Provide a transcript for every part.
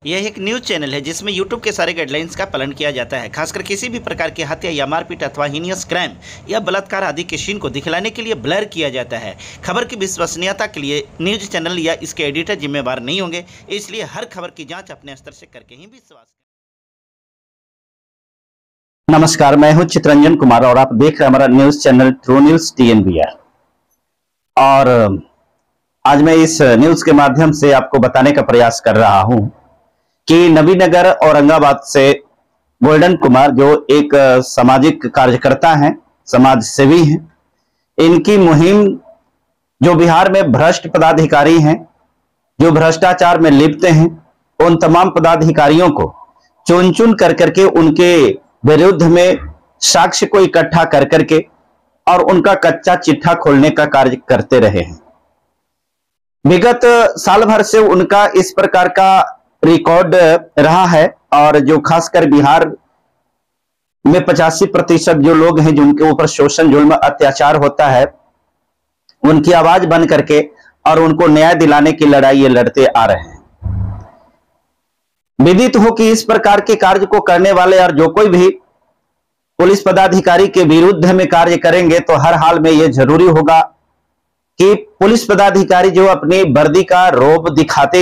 यह एक news channel है जिसमें यूट्यूब के सारे गाइडलाइंस का पालन किया जाता है। खासकर किसी भी प्रकार की हत्या या मारपीट अथवा हीनियस क्राइम या बलात्कार आदि के सीन को दिखलाने के लिए ब्लर किया जाता है। खबर की विश्वसनीयता के लिए न्यूज चैनल या इसके एडिटर जिम्मेवार नहीं होंगे, इसलिए हर खबर की जाँच अपने स्तर से करके ही विश्वास करें। नमस्कार, मैं हूं चितरंजन कुमार और आप देख रहे हैं हमारा news channel true news TNBR। और आज मैं इस न्यूज के माध्यम से आपको बताने का प्रयास कर रहा हूं कि नबीनगर औरंगाबाद से गोल्डन कुमार, जो एक सामाजिक कार्यकर्ता हैं, समाज सेवी हैं, इनकी मुहिम जो बिहार में भ्रष्ट पदाधिकारी हैं, जो भ्रष्टाचार में लिप्त हैं, उन तमाम पदाधिकारियों को चुन चुन कर करके उनके विरुद्ध में साक्ष्य को इकट्ठा कर करके और उनका कच्चा चिट्ठा खोलने का कार्य करते रहे हैं। विगत साल भर से उनका इस प्रकार का रिकॉर्ड रहा है और जो खासकर बिहार में 85% जो लोग हैं जिनके ऊपर शोषण, जुल्म, अत्याचार होता है, उनकी आवाज बन करके और उनको न्याय दिलाने की लड़ाई ये लड़ते आ रहे हैं। विदित हो कि इस प्रकार के कार्य को करने वाले और जो कोई भी पुलिस पदाधिकारी के विरुद्ध में कार्य करेंगे तो हर हाल में यह जरूरी होगा कि पुलिस पदाधिकारी जो अपनी वर्दी का रौब दिखाते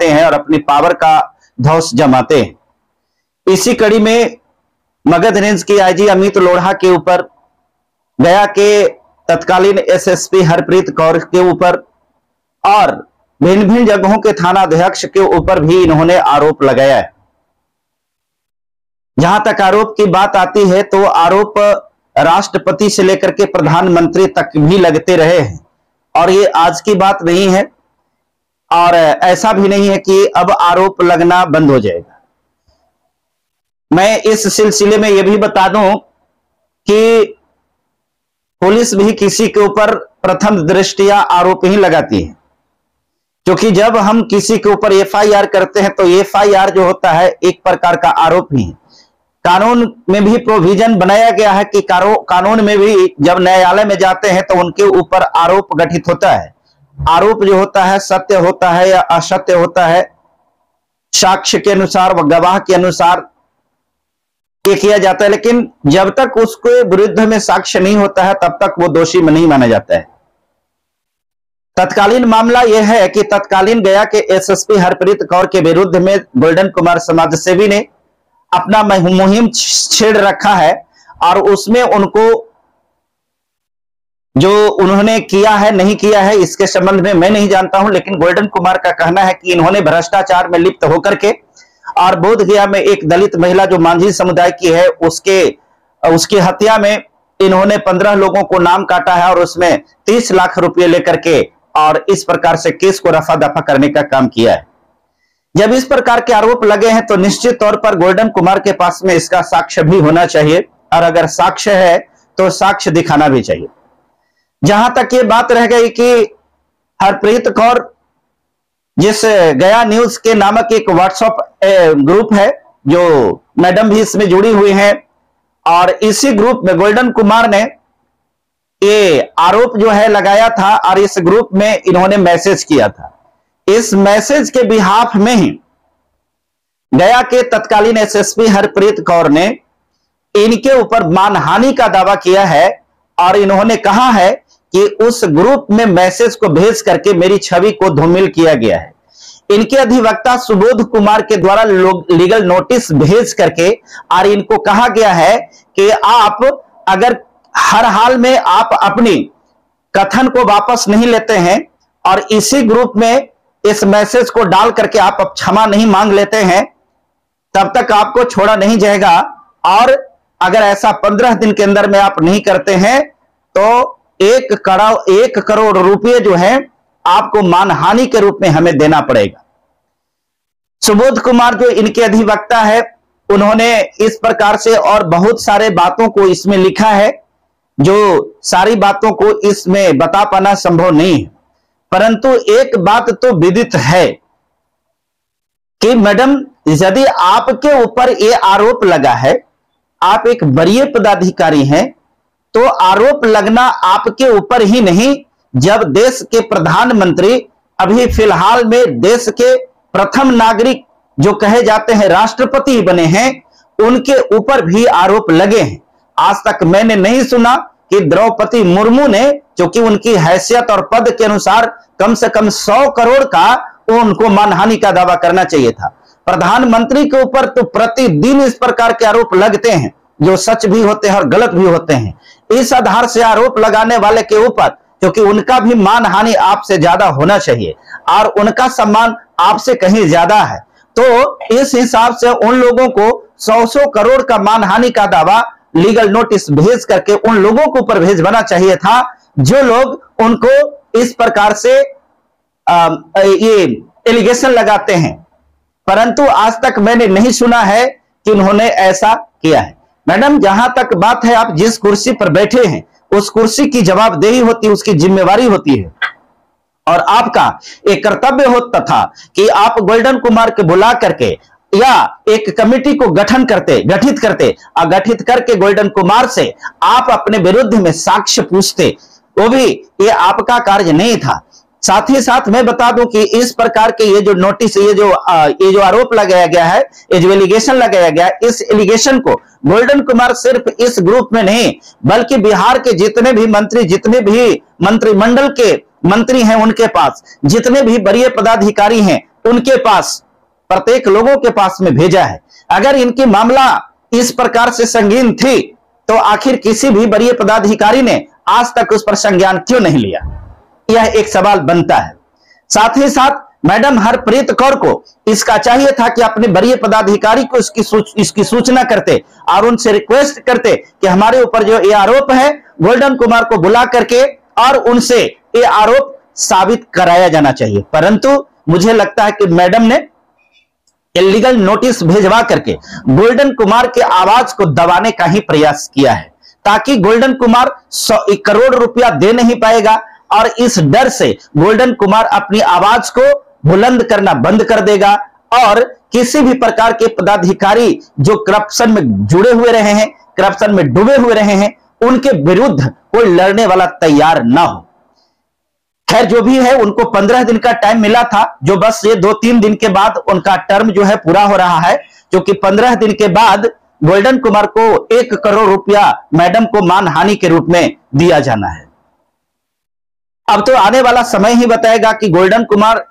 हैं और अपनी पावर का धौंस जमाते हैं। इसी कड़ी में मगध रेंज के IG अमित लोढ़ा के ऊपर, गया के तत्कालीन SSP हरप्रीत कौर के ऊपर और भिन्न भिन्न जगहों के थानाध्यक्ष के ऊपर भी इन्होंने आरोप लगाया है। जहां तक आरोप की बात आती है तो आरोप राष्ट्रपति से लेकर के प्रधानमंत्री तक भी लगते रहे हैं और ये आज की बात नहीं है और ऐसा भी नहीं है कि अब आरोप लगना बंद हो जाएगा। मैं इस सिलसिले में यह भी बता दूं कि पुलिस भी किसी के ऊपर प्रथम दृष्टया आरोप ही लगाती है, क्योंकि जब हम किसी के ऊपर FIR करते हैं तो FIR जो होता है एक प्रकार का आरोप ही है। कानून में भी प्रोविजन बनाया गया है कि कानून में भी जब न्यायालय में जाते हैं तो उनके ऊपर आरोप गठित होता है। आरोप जो होता है सत्य होता है या असत्य होता है, साक्ष्य के अनुसार व गवाह के अनुसार ये किया जाता है, लेकिन जब तक उसके विरुद्ध में साक्ष्य नहीं होता है तब तक वो दोषी नहीं माना जाता है। तत्कालीन मामला यह है कि तत्कालीन गया के SSP हरप्रीत कौर के विरुद्ध में गोल्डन कुमार समाज सेवी ने अपना मुहिम छेड़ रखा है और उसमें उनको जो उन्होंने किया है नहीं किया है इसके संबंध में मैं नहीं जानता हूं, लेकिन गोल्डन कुमार का कहना है कि इन्होंने भ्रष्टाचार में लिप्त होकर के और बोधगया में एक दलित महिला जो मांझी समुदाय की है उसकी हत्या में इन्होंने 15 लोगों को नाम काटा है और उसमें 30 लाख रुपए लेकर के और इस प्रकार से केस को रफा दफा करने का काम किया है। जब इस प्रकार के आरोप लगे हैं तो निश्चित तौर पर गोल्डन कुमार के पास में इसका साक्ष्य भी होना चाहिए और अगर साक्ष्य है तो साक्ष्य दिखाना भी चाहिए। जहां तक ये बात रह गई कि हरप्रीत कौर, जिस गया न्यूज के नामक एक व्हाट्सएप ग्रुप है, जो मैडम भी इसमें जुड़ी हुई हैं और इसी ग्रुप में गोल्डन कुमार ने ये आरोप जो है लगाया था और इस ग्रुप में इन्होंने मैसेज किया था। इस मैसेज के बिहाफ में ही गया के तत्कालीन SSP हरप्रीत कौर ने इनके ऊपर मानहानि का दावा किया है और इन्होंने कहा है कि उस ग्रुप में मैसेज को भेज करके मेरी छवि को धूमिल किया गया है। इनके अधिवक्ता सुबोध कुमार के द्वारा लीगल नोटिस भेज करके और इनको कहा गया है कि आप अगर हर हाल में आप अपनी कथन को वापस नहीं लेते हैं और इसी ग्रुप में इस मैसेज को डाल करके आप क्षमा नहीं मांग लेते हैं तब तक आपको छोड़ा नहीं जाएगा और अगर ऐसा 15 दिन के अंदर में आप नहीं करते हैं तो 1 करोड़ रुपए जो है आपको मानहानि के रूप में हमें देना पड़ेगा। सुबोध कुमार जो इनके अधिवक्ता है उन्होंने इस प्रकार से और बहुत सारे बातों को इसमें लिखा है, जो सारी बातों को इसमें बता पाना संभव नहीं है, परंतु एक बात तो विदित है कि मैडम यदि आपके ऊपर यह आरोप लगा है, आप एक वरीय पदाधिकारी हैं, तो आरोप लगना आपके ऊपर ही नहीं, जब देश के प्रधानमंत्री अभी फिलहाल में देश के प्रथम नागरिक जो कहे जाते हैं राष्ट्रपति बने हैं, उनके ऊपर भी आरोप लगे हैं। आज तक मैंने नहीं सुना कि द्रौपदी मुर्मू ने, क्योंकि उनकी हैसियत और पद के अनुसार कम से कम 100 करोड़ का उनको मानहानि का दावा करना चाहिए था। प्रधानमंत्री के ऊपर तो प्रतिदिन इस प्रकार के आरोप लगते हैं, जो सच भी होते हैं और गलत भी होते हैं। इस आधार से आरोप लगाने वाले के ऊपर, क्योंकि उनका भी मानहानि आपसे ज्यादा होना चाहिए और उनका सम्मान आपसे कहीं ज्यादा है, तो इस हिसाब से उन लोगों को 100 करोड़ का मानहानि का दावा लीगल नोटिस भेज करके उन लोगों के ऊपर भेजवाना चाहिए था, जो लोग उनको इस प्रकार से ये एलिगेशन लगाते हैं। परंतु आज तक मैंने नहीं सुना है कि उन्होंने ऐसा किया है। मैडम, जहां तक बात है, आप जिस कुर्सी पर बैठे हैं उस कुर्सी की जवाबदेही होती है, उसकी जिम्मेवारी होती है, और आपका एक कर्तव्य होता था कि आप गोल्डन कुमार के बुला करके या एक कमेटी को गठित करके गोल्डन कुमार से आप अपने विरुद्ध में साक्ष्य पूछते। वो भी ये आपका कार्य नहीं था। साथ ही साथ मैं बता दूं कि इस प्रकार के ये जो नोटिस, ये जो आरोप लगाया गया है, ये जो एलिगेशन लगाया गया है, इस एलिगेशन को गोल्डन कुमार सिर्फ इस ग्रुप में नहीं, बल्कि बिहार के जितने भी मंत्री, जितने भी मंत्रिमंडल के मंत्री हैं, उनके पास, जितने भी वरीय पदाधिकारी हैं, उनके पास, प्रत्येक लोगों के पास में भेजा है। अगर इनकी मामला इस प्रकार से संगीन थी, तो आखिर किसी भी वरीय पदाधिकारी ने आज तक उस पर संज्ञान क्यों नहीं लिया? यह एक सवाल बनता है। साथ ही साथ मैडम हरप्रीत कौर को इसका चाहिए था कि अपने वरीय पदाधिकारी को इसकी सूचना करते और उनसे रिक्वेस्ट करते कि हमारे ऊपर जो ये आरोप है, गोल्डन कुमार को बुला करके और उनसे ये आरोप साबित कराया जाना चाहिए। परंतु मुझे लगता है कि मैडम ने इलीगल नोटिस भेजवा करके गोल्डन कुमार के आवाज को दबाने का ही प्रयास किया है, ताकि गोल्डन कुमार 100 करोड़ रुपया दे नहीं पाएगा, और इस डर से गोल्डन कुमार अपनी आवाज को बुलंद करना बंद कर देगा, और किसी भी प्रकार के पदाधिकारी जो करप्शन में जुड़े हुए रहे हैं, करप्शन में डूबे हुए रहे हैं, उनके विरुद्ध कोई लड़ने वाला तैयार ना हो। खैर, जो भी है, उनको 15 दिन का टाइम मिला था, जो बस ये 2-3 दिन के बाद उनका टर्म जो है पूरा हो रहा है, क्योंकि 15 दिन के बाद गोल्डन कुमार को 1 करोड़ रुपया मैडम को मानहानि के रूप में दिया जाना है। अब तो आने वाला समय ही बताएगा कि गोल्डन कुमार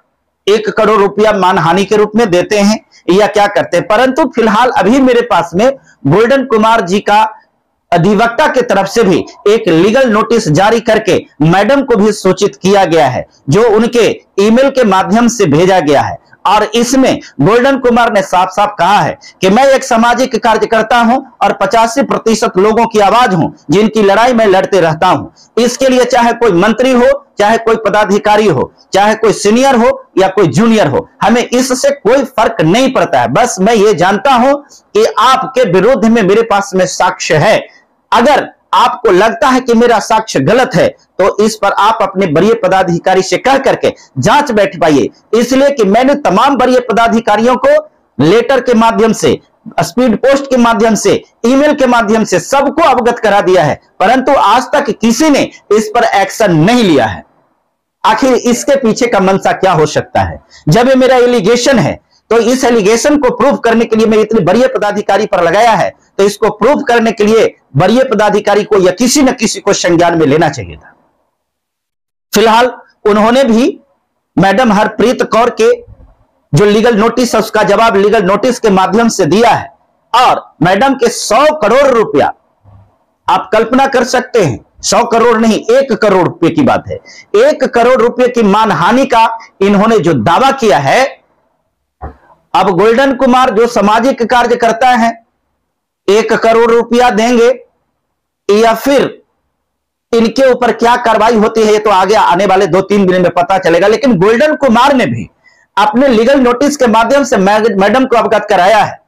1 करोड़ रुपया मानहानि के रूप में देते हैं या क्या करते हैं। परंतु फिलहाल अभी मेरे पास में गोल्डन कुमार जी का अधिवक्ता की तरफ से भी एक लीगल नोटिस जारी करके मैडम को भी सूचित किया गया है, जो उनके ईमेल के माध्यम से भेजा गया है। और इसमें गोल्डन कुमार ने साफ साफ कहा है कि मैं एक सामाजिक कार्यकर्ता हूं और 85% लोगों की आवाज हूं, जिनकी लड़ाई मैं लड़ते रहता हूं। इसके लिए चाहे कोई मंत्री हो, चाहे कोई पदाधिकारी हो, चाहे कोई सीनियर हो या कोई जूनियर हो, हमें इससे कोई फर्क नहीं पड़ता है। बस मैं ये जानता हूं कि आपके विरुद्ध में मेरे पास में साक्ष्य है। अगर आपको लगता है कि मेरा साक्ष्य गलत है, तो इस पर आप अपने वरीय पदाधिकारी से कह करके जांच बैठवाइए। इसलिए कि मैंने तमाम वरीय पदाधिकारियों को लेटर के माध्यम से, स्पीड पोस्ट के माध्यम से, ईमेल के माध्यम से सबको अवगत करा दिया है, परंतु आज तक किसी ने इस पर एक्शन नहीं लिया है। आखिर इसके पीछे का मंशा क्या हो सकता है? जब ये मेरा एलिगेशन है, तो इस एलिगेशन को प्रूव करने के लिए मैं इतने वरीय पदाधिकारी पर लगाया है, तो इसको प्रूव करने के लिए वरीय पदाधिकारी को या किसी न किसी को संज्ञान में लेना चाहिए था। फिलहाल उन्होंने भी मैडम हरप्रीत कौर के जो लीगल नोटिस है, उसका जवाब लीगल नोटिस के माध्यम से दिया है, और मैडम के 100 करोड़ रुपया, आप कल्पना कर सकते हैं, 100 करोड़ नहीं, 1 करोड़ रुपए की बात है, 1 करोड़ रुपए की मानहानि का इन्होंने जो दावा किया है। अब गोल्डन कुमार जो सामाजिक कार्य करता है, 1 करोड़ रुपया देंगे या फिर इनके ऊपर क्या कार्रवाई होती है, ये तो आगे आने वाले 2-3 दिन में पता चलेगा। लेकिन गोल्डन कुमार ने भी अपने लीगल नोटिस के माध्यम से मैडम को अवगत कराया है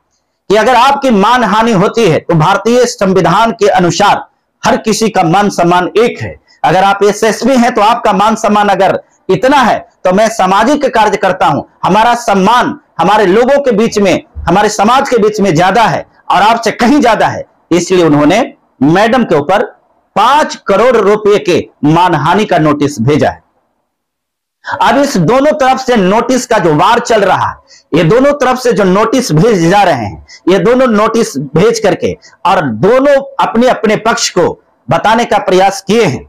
कि अगर आपकी मानहानि होती है, तो भारतीय संविधान के अनुसार हर किसी का मान सम्मान एक है। अगर आप एसएसपी हैं, तो आपका मान सम्मान अगर इतना है, तो मैं सामाजिक कार्य करता हूं, हमारा सम्मान हमारे लोगों के बीच में, हमारे समाज के बीच में ज्यादा है और आपसे कहीं ज्यादा है। इसलिए उन्होंने मैडम के ऊपर 5 करोड़ रुपए के मानहानि का नोटिस भेजा है। अब इस दोनों तरफ से नोटिस का जो वार चल रहा है, ये दोनों तरफ से जो नोटिस भेज जा रहे हैं, ये दोनों नोटिस भेज करके और दोनों अपने अपने पक्ष को बताने का प्रयास किए हैं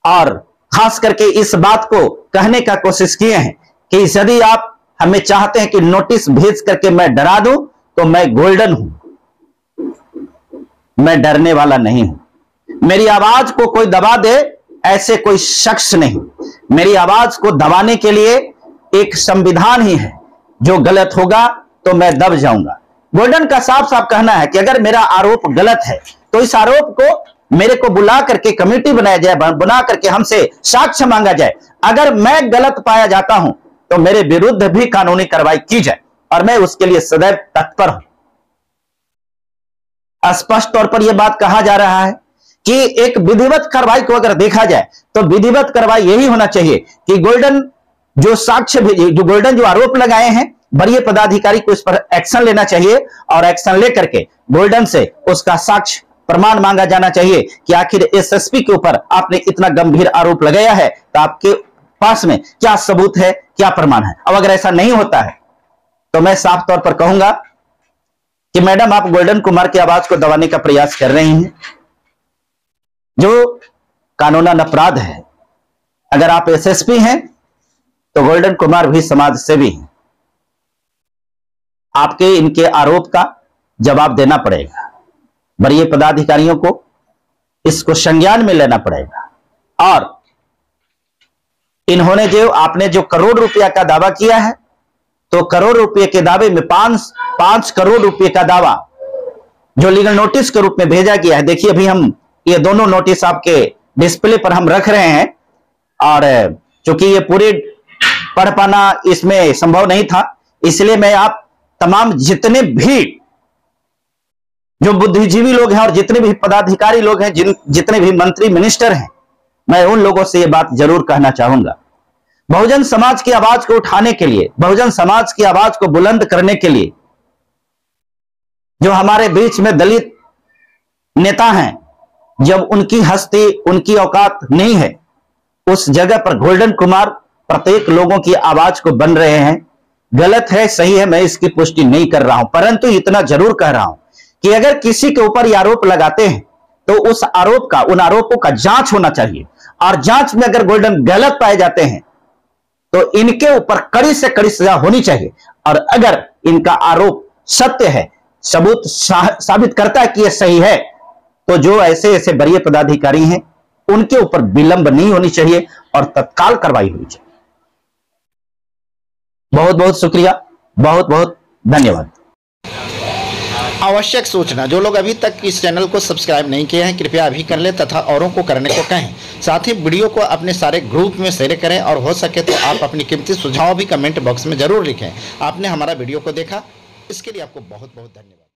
और खास करके इस बात को कहने का कोशिश किए हैं कि यदि आप हमें चाहते हैं कि नोटिस भेज करके मैं डरा दूं तो मैं गोल्डन हूं, मैं डरने वाला नहीं हूं। मेरी आवाज को कोई दबा दे ऐसे कोई शख्स नहीं। मेरी आवाज को दबाने के लिए एक संविधान ही है, जो गलत होगा तो मैं दब जाऊंगा। गोल्डन का साफ साफ कहना है कि अगर मेरा आरोप गलत है तो इस आरोप को मेरे को बुला करके कमेटी बनाया जाए, बना करके हमसे साक्ष्य मांगा जाए। अगर मैं गलत पाया जाता हूं तो मेरे विरुद्ध भी कानूनी कार्रवाई की जाए और मैं उसके लिए सदैव तत्पर हूं। स्पष्ट तौर पर यह बात कहा जा रहा है कि एक विधिवत कार्रवाई को अगर देखा जाए तो विधिवत कार्रवाई यही होना चाहिए कि गोल्डन जो साक्ष्य जो गोल्डन जो आरोप लगाए हैं, वरीय पदाधिकारी को इस पर एक्शन लेना चाहिए और एक्शन लेकर के गोल्डन से उसका साक्ष्य प्रमाण मांगा जाना चाहिए कि आखिर एसएसपी के ऊपर आपने इतना गंभीर आरोप लगाया है तो आपके पास में क्या सबूत है, क्या प्रमाण है। अब अगर ऐसा नहीं होता है तो मैं साफ तौर पर कहूंगा कि मैडम आप गोल्डन कुमार की आवाज को दबाने का प्रयास कर रही हैं, जो कानूनन अपराध है। अगर आप एसएसपी हैं तो गोल्डन कुमार भी समाज सेवी हैं, आपके इनके आरोप का जवाब देना पड़ेगा। वरीय पदाधिकारियों को इसको संज्ञान में लेना पड़ेगा और इन्होंने जो आपने जो करोड़ रुपया का दावा किया है तो करोड़ रुपए के दावे में 5 करोड़ रुपए का दावा जो लीगल नोटिस के रूप में भेजा गया है। देखिए अभी हम ये दोनों नोटिस आपके डिस्प्ले पर हम रख रहे हैं और चूंकि ये पूरे पढ़ पाना इसमें संभव नहीं था, इसलिए मैं आप तमाम जितने भी जो बुद्धिजीवी लोग हैं और जितने भी पदाधिकारी लोग हैं, जितने भी मंत्री मिनिस्टर हैं, मैं उन लोगों से यह बात जरूर कहना चाहूंगा। बहुजन समाज की आवाज को उठाने के लिए, बहुजन समाज की आवाज को बुलंद करने के लिए जो हमारे बीच में दलित नेता हैं, जब उनकी हस्ती, उनकी औकात नहीं है, उस जगह पर गोल्डन कुमार प्रत्येक लोगों की आवाज को बन रहे हैं। गलत है, सही है, मैं इसकी पुष्टि नहीं कर रहा हूं, परंतु इतना जरूर कह रहा हूं कि अगर किसी के ऊपर ये आरोप लगाते हैं तो उस आरोप का, उन आरोपों का जांच होना चाहिए और जांच में अगर गोल्डन गलत पाए जाते हैं तो इनके ऊपर कड़ी से कड़ी सजा होनी चाहिए और अगर इनका आरोप सत्य है, सबूत साबित करता है कि यह सही है, तो जो ऐसे ऐसे वरीय पदाधिकारी हैं उनके ऊपर विलंब नहीं होनी चाहिए और तत्काल कार्रवाई होनी चाहिए। बहुत बहुत शुक्रिया, बहुत बहुत धन्यवाद। आवश्यक सूचना, जो लोग अभी तक इस चैनल को सब्सक्राइब नहीं किए हैं कृपया अभी कर लें तथा औरों को करने को कहें। साथ ही वीडियो को अपने सारे ग्रुप में शेयर करें और हो सके तो आप अपनी कीमती सुझाव भी कमेंट बॉक्स में जरूर लिखें। आपने हमारा वीडियो को देखा, इसके लिए आपको बहुत बहुत धन्यवाद।